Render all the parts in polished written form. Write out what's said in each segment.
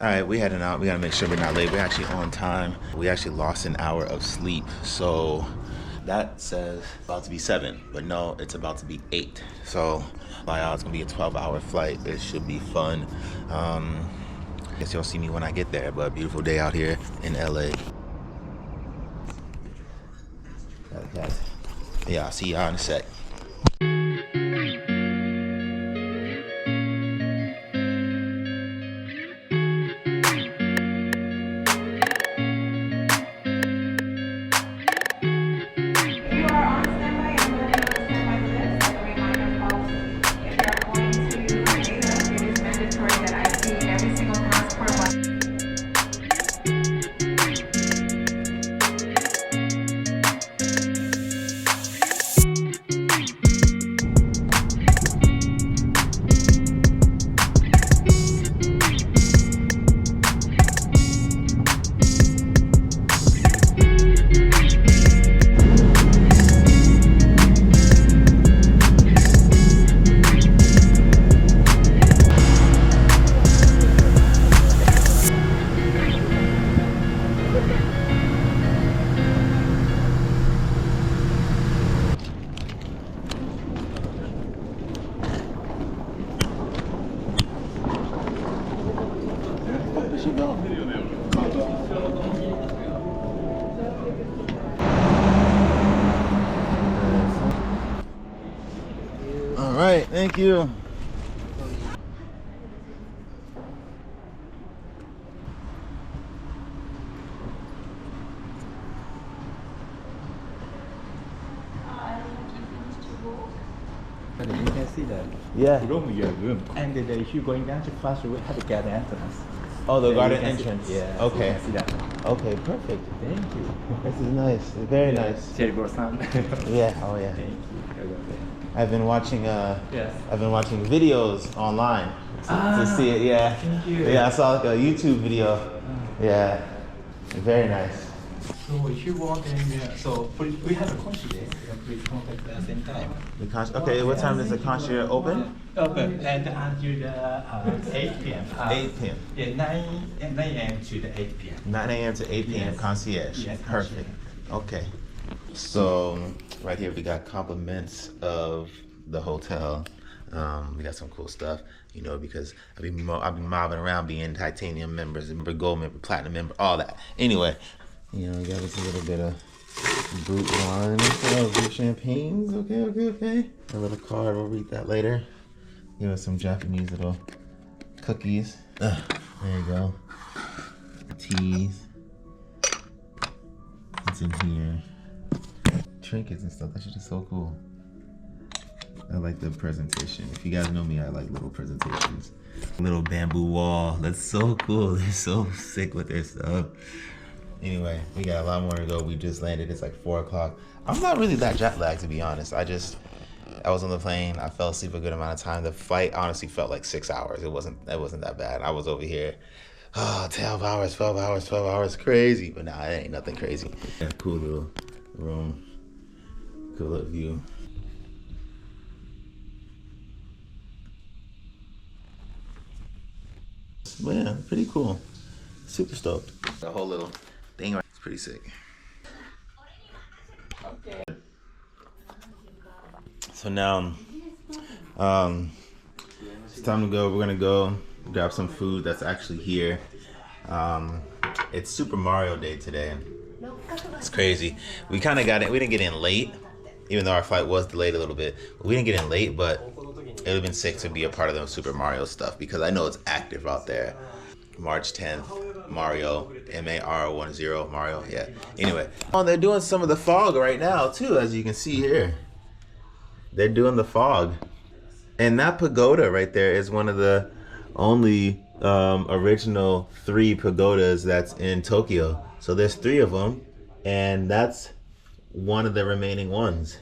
All right, we heading out. We gotta make sure we're not late. We're actually on time. We actually lost an hour of sleep. So that says about to be 7, but no, it's about to be 8. So it's gonna be a 12-hour flight. It should be fun. Guess you'll see me when I get there, but beautiful day out here in LA. Yeah, I'll see y'all in a sec. All right, thank you. You can see the Yeah. room, your room. And if you're going down to first, we have to get the entrance. Oh, the Yeah, garden you can entrance. See, yeah. Okay. So you can see that. Okay, perfect. Thank you. This is nice. Very nice. Terrible sun. Yeah. Oh yeah. Thank you. I've been watching. Yes. I've been watching videos online to see it. Yeah. Thank you. Yeah, I saw like a YouTube video. Yeah. Very nice. So if you want, so we have a concierge. Please contact us anytime. Okay, what time does the concierge open? Open and until the 8 p.m. 8 p.m. Yeah, 9 a.m. to the 8 p.m. 9 a.m. to 8 p.m. Yes. Concierge. Yes, Perfect. Okay. So right here we got compliments of the hotel. We got some cool stuff, you know, because I've been mobbing around being titanium members, gold member, platinum member, all that. Anyway, you know, we got us a little bit of boot wine, boot champagnes. Okay. A little card. We'll read that later. Give us some Japanese little cookies. There you go. Teas. It's in here. Trinkets and stuff. That shit is so cool. I like the presentation. If you guys know me, I like little presentations. Little bamboo wall. That's so cool. They're so sick with their stuff. Anyway, we got a lot more to go. We just landed. It's like 4 o'clock. I'm not really that jet lagged, to be honest. I was on the plane. I fell asleep a good amount of time. The flight honestly felt like 6 hours. It wasn't that bad. I was over here. 12 hours. Crazy. But nah, it ain't nothing crazy. Yeah, cool little room. Cool little view. But yeah, pretty cool. Super stoked. The whole little thing right, it's pretty sick. Okay. So now, it's time to go. We're gonna go grab some food that's actually here. It's Super Mario Day today. It's crazy. We kind of got it. We didn't get in late, even though our flight was delayed a little bit. We didn't get in late, but it would have been sick to be a part of the Super Mario stuff because I know it's active out there. March 10th, Mario, M-A-R-10, Mario, yeah. Anyway, they're doing some of the fog right now too, as you can see here. They're doing the fog. And that pagoda right there is one of the only original 3 pagodas that's in Tokyo. So there's 3 of them, and that's one of the remaining ones.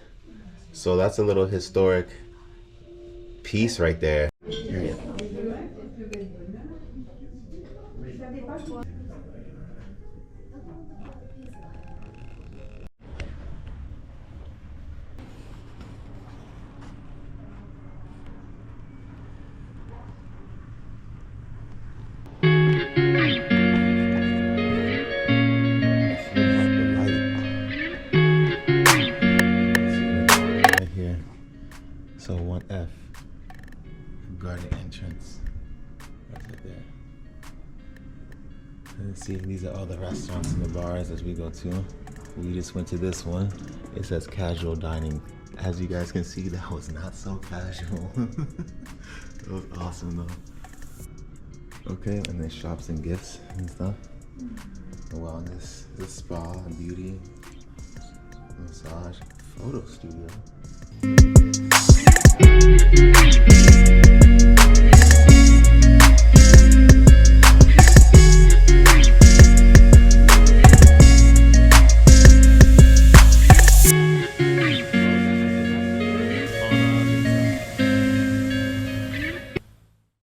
So that's a little historic piece right there. So 1F, garden entrance, right there. And see, these are all the restaurants and the bars as we go to. We just went to this one. It says casual dining. As you guys can see, that was not so casual. It was awesome though. Okay, and then shops and gifts and stuff. Wellness, the spa, beauty, massage, photo studio.